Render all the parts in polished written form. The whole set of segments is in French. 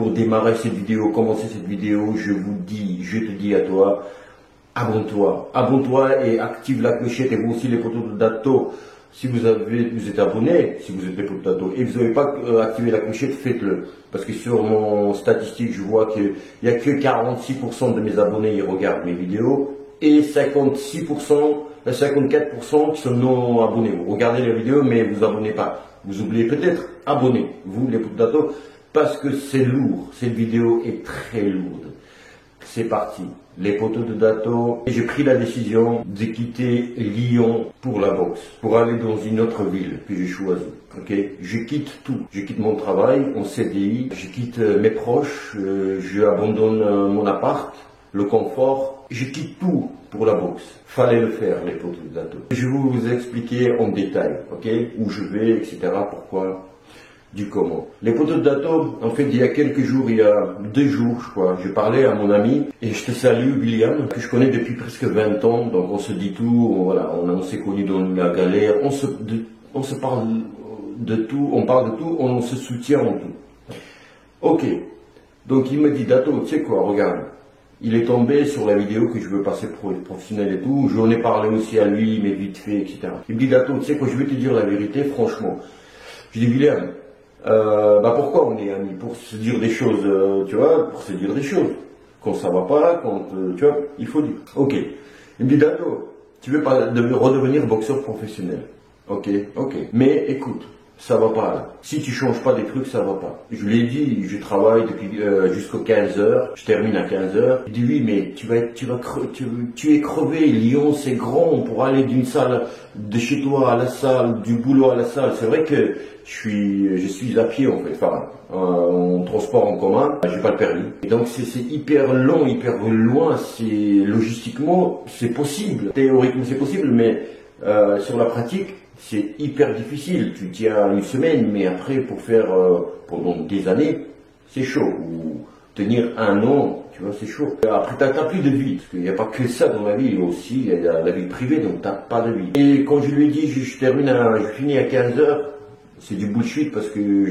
pour démarrer cette vidéo, commencer cette vidéo, je te dis à toi, abonne-toi et active la clochette et vous aussi les potos de Dato. Si vous êtes abonné, si vous êtes les potos de Dato et vous n'avez pas activé la clochette, faites-le. Parce que sur mon statistique, je vois qu'il n'y a que 46% de mes abonnés qui regardent mes vidéos et 56%, 54% qui sont non abonnés. Vous regardez les vidéos mais vous abonnez pas. Vous oubliez peut-être abonner, vous les potos de Dato, parce que c'est lourd. Cette vidéo est très lourde. C'est parti, les potos de Dato. J'ai pris la décision de quitter Lyon pour la boxe, pour aller dans une autre ville que j'ai choisie. Ok, je quitte tout. Je quitte mon travail en CDI, je quitte mes proches, je abandonne mon appart, le confort. Je quitte tout pour la boxe. Fallait le faire, les potos de Dato. Je vais vous expliquer en détail, ok, où je vais, etc. Pourquoi. Du comment. Les potos de Dato, en fait, il y a quelques jours, il y a 2 jours, je crois, je parlais à mon ami, et je te salue, William, que je connais depuis presque 20 ans, donc on se dit tout, voilà, on s'est connus dans la galère, on se parle de tout, on parle de tout, on se soutient en tout. Ok. Donc il me dit, Dato, tu sais quoi, regarde, il est tombé sur la vidéo que je veux passer professionnel et tout, j'en ai parlé aussi à lui, mais vite fait, etc. Il me dit, Dato, tu sais quoi, je vais te dire la vérité, franchement. Je dis, William, pourquoi on est amis? Pour se dire des choses, tu vois, pour se dire des choses. Quand ça va pas, quand, tu vois, il faut dire. Ok. Il me dit, Dato, tu veux pas redevenir boxeur professionnel? Ok. Mais écoute, ça va pas là. Si tu changes pas des trucs, ça va pas. Je lui ai dit, je travaille depuis jusqu'aux 15 heures, je termine à 15 heures. Il dit oui, mais tu es crevé. Lyon, c'est grand pour aller d'une salle de chez toi à la salle, du boulot à la salle. C'est vrai que je suis à pied en fait, enfin, en transport en commun. J'ai pas le permis. Et donc c'est hyper long, hyper loin. C'est logistiquement, c'est possible. Théoriquement, c'est possible, mais sur la pratique. C'est hyper difficile, tu tiens une semaine, mais après pour faire pendant des années, c'est chaud. Ou tenir un an, tu vois, c'est chaud. Après, t'as plus de vie, parce qu'il n'y a pas que ça dans la vie, il y a aussi il y a la vie privée, donc t'as pas de vie. Et quand je lui ai dit, je finis à 15 heures, c'est du bullshit parce que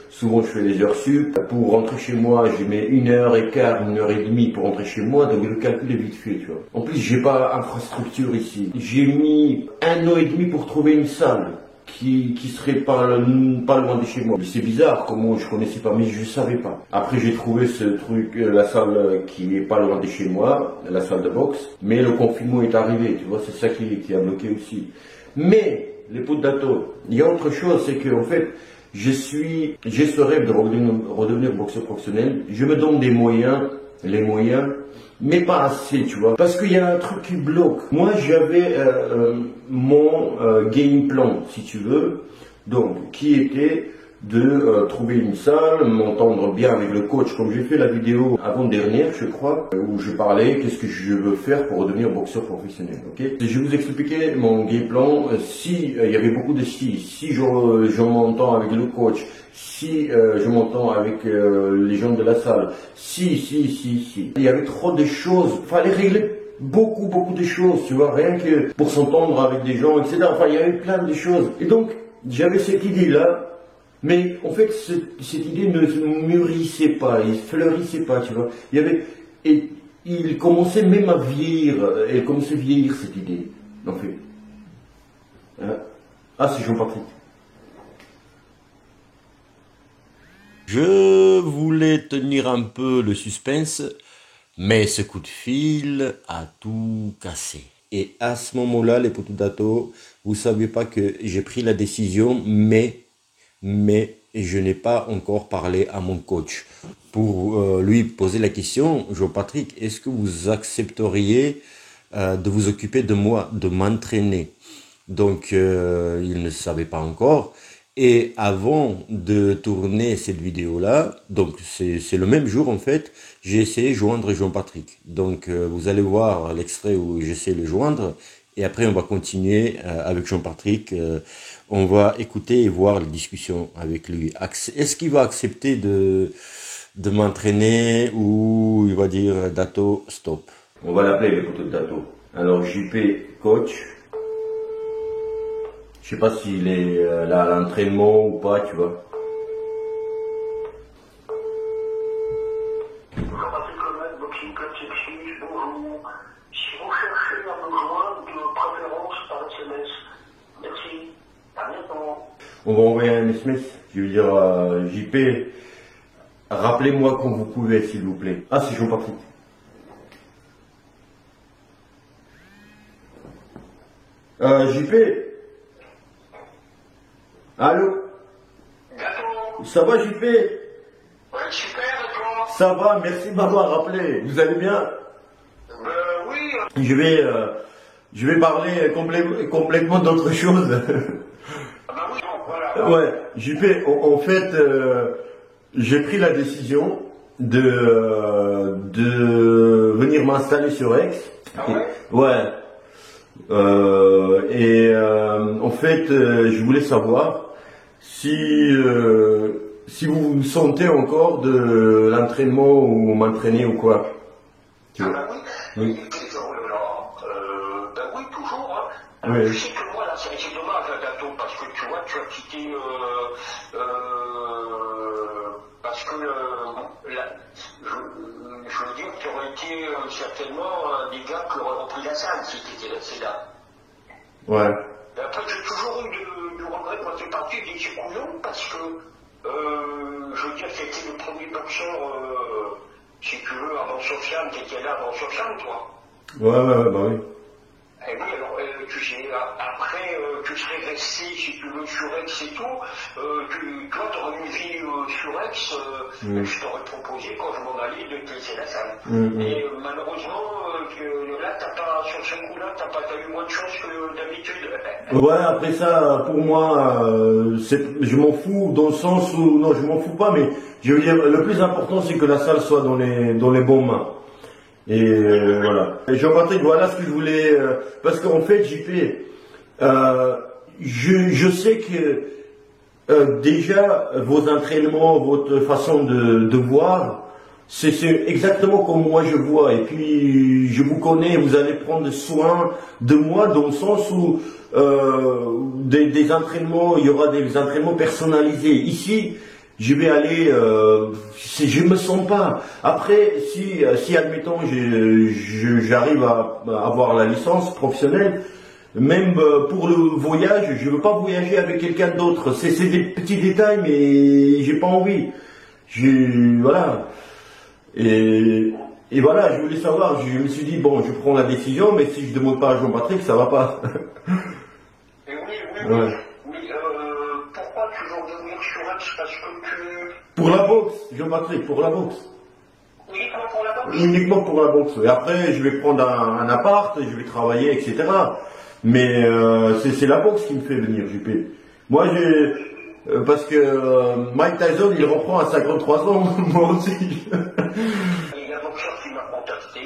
souvent je fais des heures sup. Pour rentrer chez moi, je mets 1h15, 1h30 pour rentrer chez moi, donc le calcul est vite fait, tu vois. En plus, j'ai pas infrastructure ici. J'ai mis 1 an et demi pour trouver une salle qui serait pas loin de chez moi. C'est bizarre, comment je connaissais pas, mais je savais pas. Après, j'ai trouvé ce truc, la salle qui est pas loin de chez moi, la salle de boxe, mais le confinement est arrivé, tu vois, c'est ça qui a bloqué aussi. Mais, les potos de Dato, il y a autre chose, c'est que en fait, j'ai ce rêve de redevenir boxeur professionnel. Je me donne les moyens, mais pas assez, tu vois. Parce qu'il y a un truc qui bloque. Moi, j'avais mon game plan, si tu veux, donc qui était de trouver une salle, m'entendre bien avec le coach, comme j'ai fait la vidéo avant-dernière, je crois, où je parlais qu'est-ce que je veux faire pour devenir boxeur professionnel, ok? Je vais vous expliquer mon game plan, il y avait beaucoup de si je m'entends avec le coach, si je m'entends avec les gens de la salle, si. Il y avait trop de choses, fallait régler beaucoup de choses, tu vois, rien que pour s'entendre avec des gens, etc. Enfin, il y avait plein de choses. Et donc, j'avais cette idée-là. Mais en fait, cette idée ne mûrissait pas, il fleurissait pas, tu vois. Et il commençait même à vieillir, elle commençait à vieillir cette idée, en fait. C'est Jean-Patrick. Je voulais tenir un peu le suspense, mais ce coup de fil a tout cassé. Et à ce moment-là, les potos de Dato, vous ne saviez pas que j'ai pris la décision, mais je n'ai pas encore parlé à mon coach pour lui poser la question, Jean-Patrick, est-ce que vous accepteriez de vous occuper de moi, de m'entraîner? Donc, il ne savait pas encore. Et avant de tourner cette vidéo-là, donc c'est le même jour en fait, j'ai essayé de joindre Jean-Patrick. Donc, vous allez voir l'extrait où j'essaie de le joindre. Et après, on va continuer avec Jean-Patrick. On va écouter et voir les discussions avec lui. Est-ce qu'il va accepter de m'entraîner ou il va dire Dato, stop? On va l'appeler les potos de Dato. Alors, JP coach. Je sais pas s'il est là à l'entraînement ou pas, tu vois. s'excuse, bonjour. Si vous cherchez à me joindre, de préférence par SMS. Merci. À bientôt. On va envoyer un SMS. Je vais dire JP, rappelez-moi quand vous pouvez, s'il vous plaît. Ah, c'est Jean-Patrick. JP. Allô? Bientôt. Ça va, JP? Ouais, super, et toi? Ça va, merci de m'avoir rappelé. Vous allez bien? Oui. Je vais parler complètement d'autre chose. Ah bah oui, donc voilà. Ouais, JP, en fait, j'ai pris la décision de venir m'installer sur Aix. Ah ouais? Ouais. En fait, je voulais savoir si vous vous sentez encore de l'entraînement ou m'entraîner ou quoi. Ah bah oui. Oui. Oh là là. Ben oui, toujours. Hein. Oui. Tu sais que moi, là, c'est dommage, Dato, parce que tu vois, tu as quitté. Parce que là, je veux dire, tu aurais été certainement un des gars qui aurait repris la salle si tu étais resté là. Ouais. Et après, j'ai toujours eu du regret quand tu es parti des petits couillons, parce que, je veux dire, tu étais le premier boxeur, si tu veux, avant Sofiane, tu étais là avant Sofiane, toi. Ouais, bah oui. Et oui, alors, tu sais, après, tu serais resté, si tu veux, sur Aix et tout, toi, tu aurais une vie sur Aix, je t'aurais proposé, quand je m'en allais, de te laisser la salle. Et malheureusement, là, sur ce coup-là, t'as eu moins de chance que d'habitude. Ouais, après ça, pour moi, je m'en fous dans le sens où, non, je m'en fous pas, mais je veux dire, le plus important, c'est que la salle soit dans les bonnes mains. Et voilà. Et Jean-Patrick, voilà ce que je voulais, parce qu'en fait, JP, je sais que déjà vos entraînements, votre façon de voir, c'est exactement comme moi je vois. Et puis je vous connais, vous allez prendre soin de moi dans le sens où des entraînements, il y aura des entraînements personnalisés. Ici, je vais aller, je me sens pas. Après, si admettons, j'arrive à avoir la licence professionnelle, même pour le voyage, je veux pas voyager avec quelqu'un d'autre. C'est des petits détails, mais j'ai pas envie. Voilà. Et voilà, je voulais savoir. Je me suis dit bon, je prends la décision, mais si je demande pas à Jean-Patrick, ça va pas. Oui. Ouais. Pourquoi tu veux revenir sur Aix? Parce que Pour la boxe, Jean-Patrick, pour la boxe. Uniquement pour la boxe? Uniquement pour la boxe. Et après, je vais prendre un appart, je vais travailler, etc. Mais c'est la boxe qui me fait venir, JP. Moi, parce que Mike Tyson, il reprend à 53 ans, moi aussi. Il y a un boxeur qui m'a contacté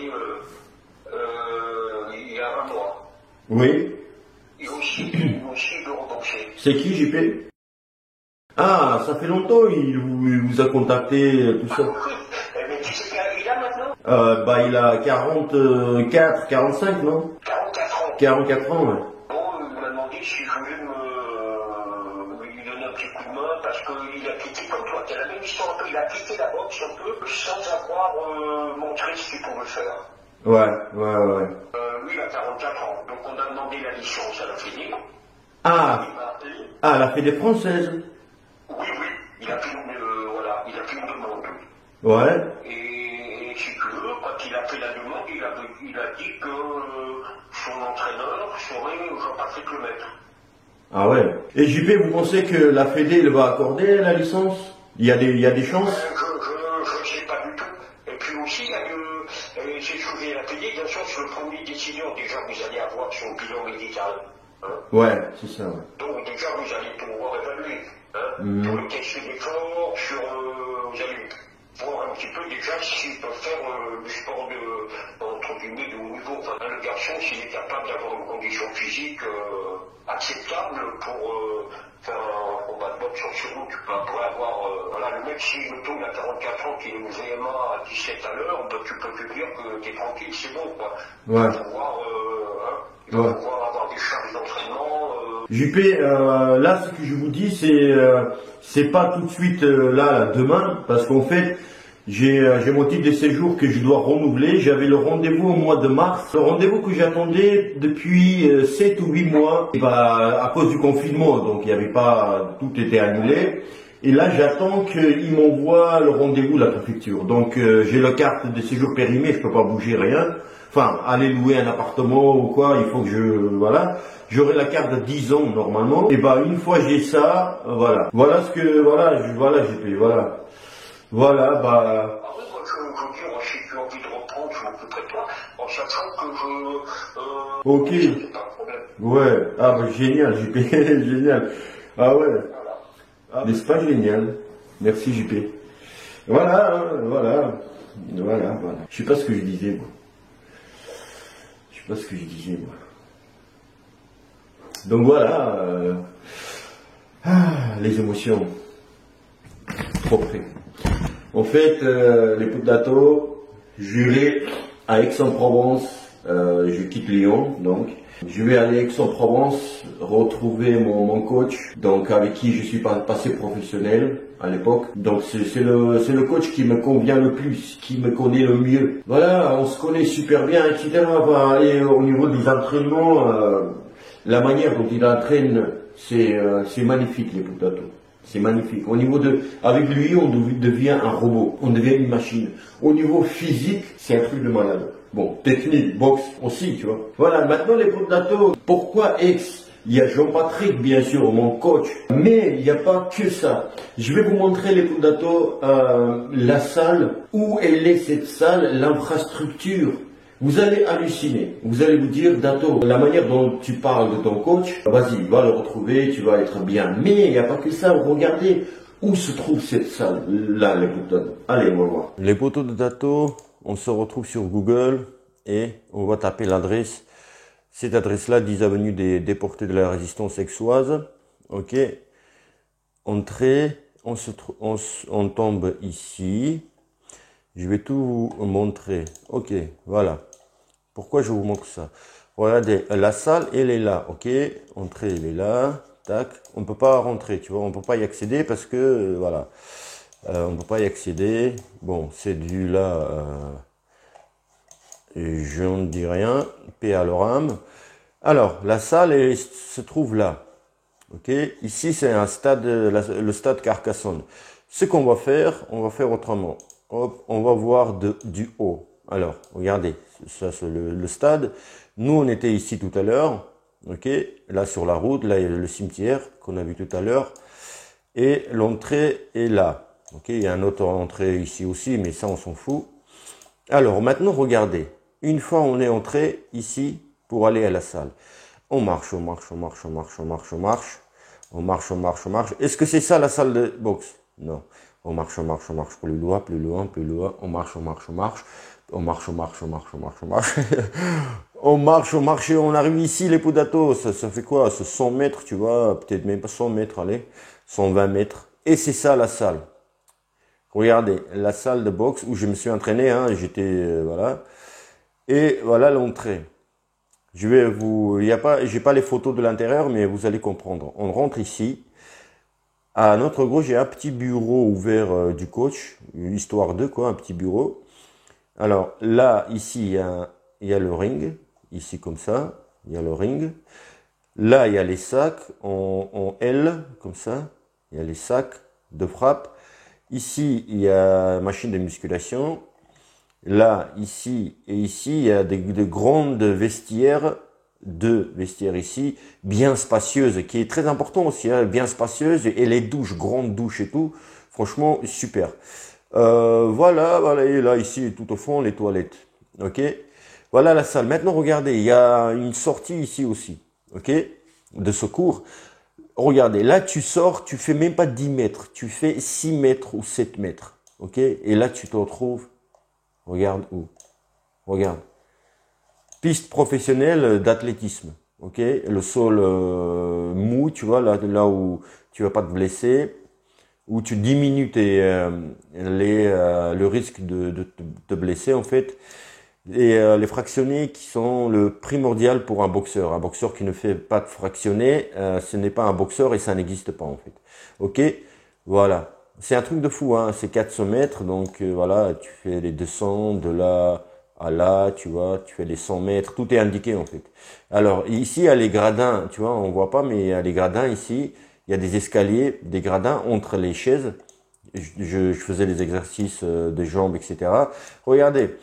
il y a un mois. Oui. Il aussi veut reboxer. C'est qui, JP? Ah, ça fait longtemps, il vous a contacté, tout ça. Mais tu sais quel âge il a maintenant? Il a 44, 45, non? 44 ans. 44 ans, ouais. Bon, il m'a demandé si je voulais lui donner un petit coup de main parce qu'il a quitté comme toi. Tu as la même histoire un peu. Il a quitté la boxe un peu sans avoir montré ce qu'il pouvait faire. Ouais. Lui, il a 44 ans. Donc on a demandé la licence à la Fédé. Ah, Il m'a appelé. la Fédé française. Oui, il a fait une demande. Ouais. Et si tu veux, quand il a fait la demande, il a dit que son entraîneur serait Jean-Patrick Lemaître. Ah ouais. Et JP, vous pensez que la Fédé elle va accorder la licence? Il y a des chances? Je ne sais pas du tout. Et puis aussi, c'est ce que j'ai appelé, bien sûr, sur le premier décision, déjà vous allez avoir son bilan médical. Hein. Ouais, c'est ça, ouais. Donc déjà vous allez pouvoir évaluer. Hein, pour le test d'effort, vous allez voir un petit peu déjà s'il peut faire du sport entre guillemets de haut niveau. Enfin, le garçon, s'il est capable d'avoir une condition physique acceptable pour faire un combat de boxe sur route. Tu peux après avoir, le mec, si mettons il a 44 ans, qu'il est au VMA à 17 à l'heure, tu peux te dire que t'es tranquille, c'est bon, quoi. Ouais. Il va pouvoir avoir des charges d'entraînement. JP, là, ce que je vous dis, c'est pas tout de suite là, demain, parce qu'en fait, J'ai mon titre de séjour que je dois renouveler. J'avais le rendez-vous au mois de mars. Le rendez-vous que j'attendais depuis 7 ou 8 mois. Et bah, à cause du confinement, donc il n'y avait pas, tout était annulé. Et là, j'attends qu'ils m'envoient le rendez-vous, la préfecture. Donc, j'ai la carte de séjour périmée, je peux pas bouger rien. Enfin, aller louer un appartement ou quoi, il faut que voilà. J'aurai la carte de 10 ans, normalement. Et bah, une fois j'ai ça, voilà. Voilà ce que, voilà, j'ai payé, voilà. Voilà, bah... Ah oui, moi je dis, moi si tu as envie de reprendre, je m'occuperai de toi, en sachant que Ok. c'est pas un problème. Ouais, ah bah génial, JP, génial. Ah ouais, Voilà. ah, n'est-ce pas génial? Merci JP. Voilà, voilà. Je sais pas ce que je disais, moi. Je sais pas ce que je disais, moi. Donc voilà, les émotions. Trop près. En fait, les Poudlato, je vais à Aix-en-Provence, je quitte Lyon, donc. Je vais aller à Aix-en-Provence retrouver mon coach, donc avec qui je suis passé professionnel à l'époque. Donc c'est le coach qui me convient le plus, qui me connaît le mieux. Voilà, on se connaît super bien, etc. Et au niveau des entraînements, la manière dont il entraîne, c'est magnifique les Poudlato. C'est magnifique. Au niveau avec lui, on devient un robot, on devient une machine. Au niveau physique, c'est un truc de malade. Bon, technique, boxe aussi, tu vois. Voilà, maintenant les Poudlato, pourquoi Aix? Il y a Jean-Patrick, bien sûr, mon coach, mais il n'y a pas que ça. Je vais vous montrer les Poudlato, la salle, où elle est cette salle, l'infrastructure. Vous allez halluciner, vous allez vous dire, Dato, la manière dont tu parles de ton coach, vas-y, va le retrouver, tu vas être bien. Mais il n'y a pas que ça, regardez où se trouve cette salle, là, les Poudlato. Allez, on va voir. Les poteaux de Dato, on se retrouve sur Google et on va taper l'adresse. Cette adresse-là, 10 avenue des déportés de la résistance aixoise. Ok. Entrée, on tombe ici. Je vais tout vous montrer. Ok, voilà. Pourquoi je vous montre ça? Regardez, la salle, elle est là. Ok, entrée, elle est là. Tac. On ne peut pas rentrer, tu vois. On ne peut pas y accéder parce que, voilà. On ne peut pas y accéder. Bon, c'est du là. Je ne dis rien. Paix à leur âme. Alors, la salle elle, se trouve là. Ok, ici c'est un stade, le stade Carcassonne. Ce qu'on va faire autrement. Hop, on va voir du haut. Alors, regardez, ça c'est le stade. Nous, on était ici tout à l'heure. Ok, là sur la route, là il y a le cimetière qu'on a vu tout à l'heure. Et l'entrée est là. Ok, il y a une autre entrée ici aussi, mais ça on s'en fout. Alors, maintenant, regardez. Une fois on est entré ici pour aller à la salle. On marche. Est-ce que c'est ça la salle de boxe? Non. On marche, plus loin. On marche. On marche, on arrive ici, les Poudlato. Ça fait quoi? C'est 100 mètres, tu vois, peut-être même pas 100 mètres, allez, 120 mètres. Et c'est ça la salle. Regardez, la salle de boxe où je me suis entraîné, hein, j'étais, voilà. Et voilà l'entrée. J'ai pas les photos de l'intérieur, mais vous allez comprendre. On rentre ici. À notre gauche, j'ai un petit bureau ouvert du coach, histoire de quoi, un petit bureau. Alors là, ici, il y a le ring, ici comme ça, il y a le ring. Là, il y a les sacs en L, comme ça. Il y a les sacs de frappe. Ici, il y a machine de musculation. Là, ici et ici, il y a de grandes vestiaires, deux vestiaires ici, bien spacieuses, qui est très important aussi, hein, bien spacieuses, et les douches, grandes douches et tout, franchement, super. Voilà, et là, ici, tout au fond, les toilettes, ok. Voilà la salle. Maintenant, regardez, il y a une sortie ici aussi, ok, de secours. Regardez, là, tu sors, tu fais même pas 10 mètres, tu fais 6 mètres ou 7 mètres, ok. Et là, tu te retrouves, regarde où, regarde. Piste professionnelle d'athlétisme, ok. Le sol mou, tu vois, là où tu vas pas te blesser, où tu diminues le risque de te blesser en fait, et les fractionnés qui sont le primordial pour un boxeur. Un boxeur qui ne fait pas de fractionnés, ce n'est pas un boxeur et ça n'existe pas en fait. Ok, voilà. C'est un truc de fou, hein. C'est 400 mètres, donc voilà, tu fais les 200 de là à là, tu vois, tu fais les 100 mètres, tout est indiqué en fait. Alors ici, il y a les gradins, tu vois, on voit pas, mais il y a les gradins ici, il y a des escaliers, des gradins entre les chaises. Je faisais les exercices de jambes, etc. Regardez,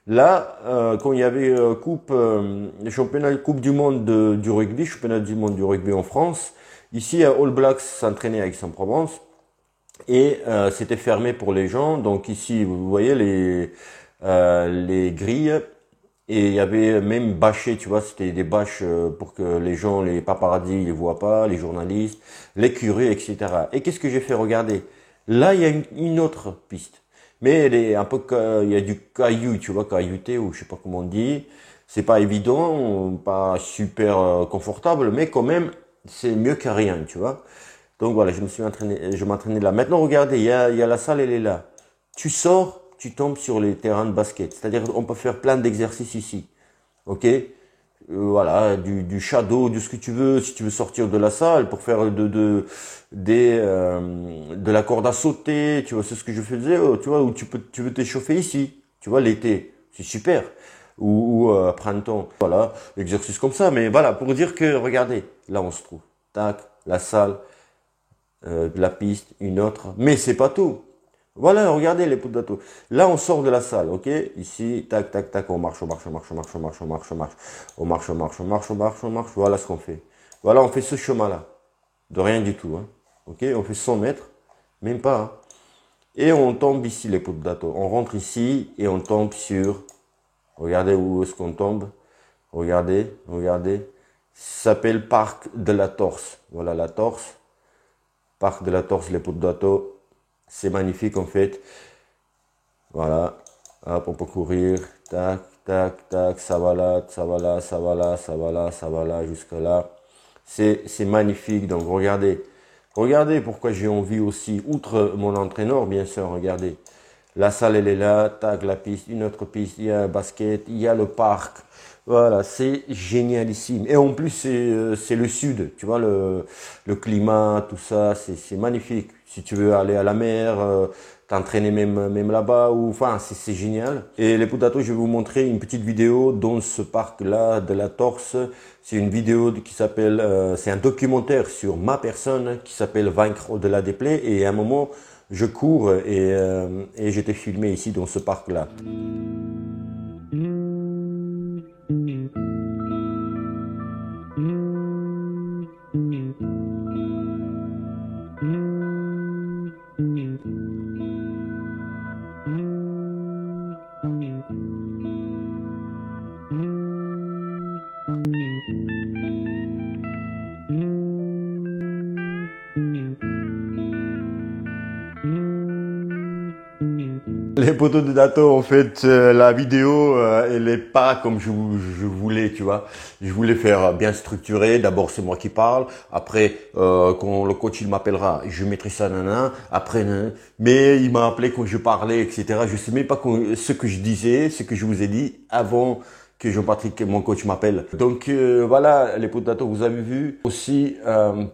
là, quand il y avait le championnat Coupe du Monde du rugby, championnat du monde du rugby en France, ici, All Blacks s'entraînait avec Aix-en-Provence. Et c'était fermé pour les gens. Donc ici, vous voyez les grilles. Et il y avait même bâché, tu vois, c'était des bâches pour que les gens, les paparazzis, les voient pas, les journalistes, les curés, etc. Et qu'est-ce que j'ai fait? Regardez. Là, il y a une autre piste. Mais elle est un peu, il y a du caillou, tu vois, caillouté, ou je sais pas comment on dit. C'est pas évident, pas super confortable, mais quand même, c'est mieux que rien, tu vois. Donc voilà, je m'entraînais là. Maintenant, regardez, il y a la salle, elle est là. Tu sors, tu tombes sur les terrains de basket. C'est-à-dire, on peut faire plein d'exercices ici. Ok? Voilà, du shadow, de ce que tu veux. Si tu veux sortir de la salle pour faire de la corde à sauter, tu vois, c'est ce que je faisais, tu vois, où tu veux t'échauffer ici. Tu vois, l'été, c'est super. Ou printemps. Voilà, exercice comme ça. Mais voilà, pour dire que, regardez, là on se trouve. Tac, la salle. La piste, une autre, mais c'est pas tout. Voilà, regardez les potatos. Là, on sort de la salle, ok? Ici, tac, tac, tac, on marche, on marche, on marche, on marche, on marche, on marche, on marche, on marche, on marche, on marche, on marche, on marche. Voilà ce qu'on fait. Voilà, on fait ce chemin-là, de rien du tout, hein. Ok? On fait 100 mètres, même pas, hein. Et on tombe ici les potatos. On rentre ici et on tombe sur. Regardez où est-ce qu'on tombe. Regardez, regardez. Ça s'appelle Parc de la Torse. Voilà la Torse. Parc de la Torse, les potatos, c'est magnifique en fait. Voilà, hop, on peut courir, tac, tac, tac, ça va là, ça va là, ça va là, ça va là, ça va là, jusque là. C'est magnifique, donc regardez. Regardez pourquoi j'ai envie aussi, outre mon entraîneur, bien sûr, regardez. La salle, elle est là, tac, la piste, une autre piste, il y a un basket, il y a le parc. Voilà, c'est génialissime. Et en plus, c'est le sud, tu vois, le climat, tout ça, c'est magnifique. Si tu veux aller à la mer, t'entraîner même là-bas, ou enfin, c'est génial. Et les potatos, je vais vous montrer une petite vidéo dans ce parc-là de la Torse. C'est une vidéo qui s'appelle, c'est un documentaire sur ma personne qui s'appelle Vaincre au-delà des plaies. Et à un moment, je cours et j'étais filmé ici dans ce parc-là. Les poteaux de dato, en fait, la vidéo, elle est pas comme je voulais, tu vois. Je voulais faire bien structuré. D'abord, c'est moi qui parle. Après, quand le coach il m'appellera, je mettrai ça, nanana. Après, nanana. Mais il m'a appelé quand je parlais, etc. Je sais même pas ce que je disais, ce que je vous ai dit avant que Jean-Patrick, mon coach, m'appelle. Donc voilà, les potatos, vous avez vu aussi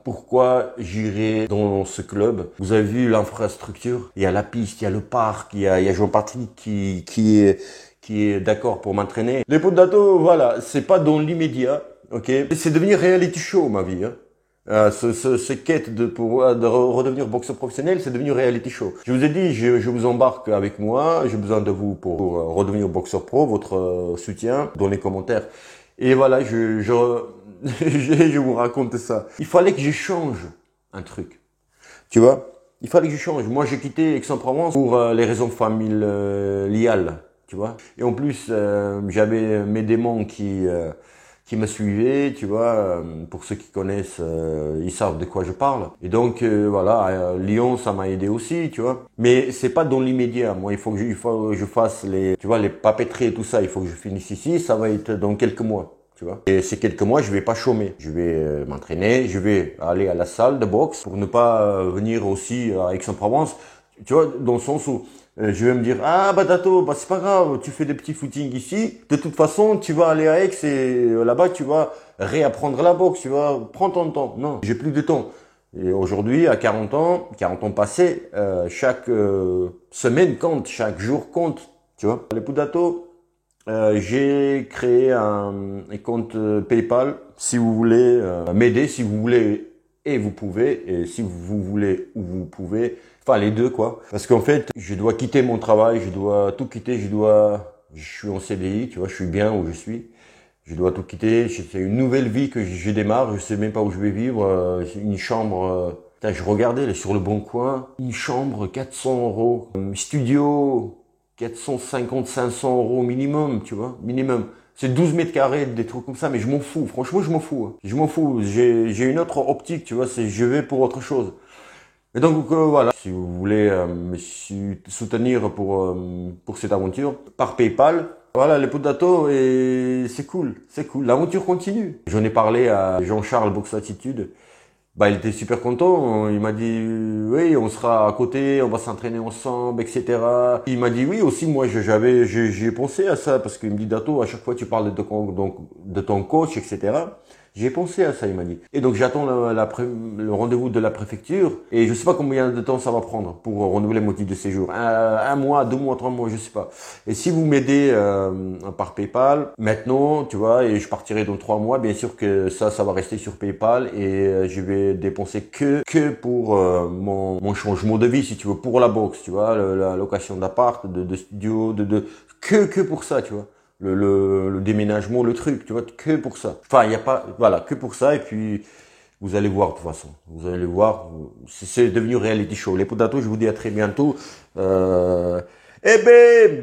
pourquoi j'irai dans ce club. Vous avez vu l'infrastructure. Il y a la piste, il y a le parc, il y a Jean-Patrick qui est d'accord pour m'entraîner. Les potatos, voilà, c'est pas dans l'immédiat, ok. C'est devenu reality show ma vie, hein. Ce quête de redevenir boxeur professionnel, c'est devenu reality show. Je vous ai dit, je vous embarque avec moi, j'ai besoin de vous pour redevenir boxeur pro, votre soutien dans les commentaires. Et voilà, je vous raconte ça. Il fallait que je change un truc, tu vois. Il fallait que je change. Moi, j'ai quitté Aix-en-Provence pour les raisons familiales, tu vois. Et en plus, j'avais mes démons qui me suivaient, tu vois. Pour ceux qui connaissent, ils savent de quoi je parle. Et donc voilà, à Lyon, ça m'a aidé aussi, tu vois. Mais c'est pas dans l'immédiat. Moi, il faut que je fasse tu vois, les papeteries et tout ça. Il faut que je finisse ici. Ça va être dans quelques mois, tu vois. Et ces quelques mois, je vais pas chômer. Je vais m'entraîner. Je vais aller à la salle de boxe pour ne pas venir aussi à Aix-en-Provence. Tu vois, dans le sens où je vais me dire, ah bah Dato, bah c'est pas grave, tu fais des petits footings ici, de toute façon tu vas aller à Aix et là-bas tu vas réapprendre la boxe, tu vas prendre ton temps. Non, j'ai plus de temps. Et aujourd'hui, à 40 ans passés, chaque semaine compte, chaque jour compte, tu vois. Les Pudato, j'ai créé un compte PayPal. Si vous voulez m'aider, si vous voulez et vous pouvez, et si vous voulez ou vous pouvez, enfin les deux quoi. Parce qu'en fait, je dois quitter mon travail, je dois tout quitter, je suis en CDI, tu vois, je suis bien où je suis. Je dois tout quitter, c'est une nouvelle vie que je démarre, je sais même pas où je vais vivre, une chambre, putain, je regardais là, sur le bon coin, une chambre 400 euros, studio 450, 500 euros minimum, tu vois, minimum. C'est 12 mètres carrés, des trucs comme ça, mais je m'en fous, franchement je m'en fous, hein. Je m'en fous, j'ai une autre optique, tu vois, c'est je vais pour autre chose. Et donc voilà, si vous voulez me soutenir pour cette aventure, par PayPal, voilà, les Pudato, et c'est cool, l'aventure continue. J'en ai parlé à Jean-Charles Box Attitude, bah il était super content, il m'a dit oui, on sera à côté, on va s'entraîner ensemble, etc. Il m'a dit oui aussi, moi j'ai pensé à ça, parce qu'il me dit Dato, à chaque fois tu parles de ton coach, etc. J'ai pensé à ça, il m'a dit. Et donc j'attends le rendez-vous de la préfecture et je sais pas combien de temps ça va prendre pour renouveler mon titre de séjour. Un mois, 2 mois, 3 mois, je sais pas. Et si vous m'aidez par PayPal, maintenant, tu vois, et je partirai dans 3 mois, bien sûr que ça va rester sur PayPal et je vais dépenser que pour mon changement de vie, si tu veux, pour la boxe, tu vois, la location d'appart, de studio, que pour ça, tu vois. Le déménagement, le truc, tu vois, que pour ça. Enfin, il n'y a pas, voilà, que pour ça, et puis, vous allez voir, de toute façon. Vous allez voir, c'est devenu reality show. Les Pudato, je vous dis à très bientôt. Eh ben,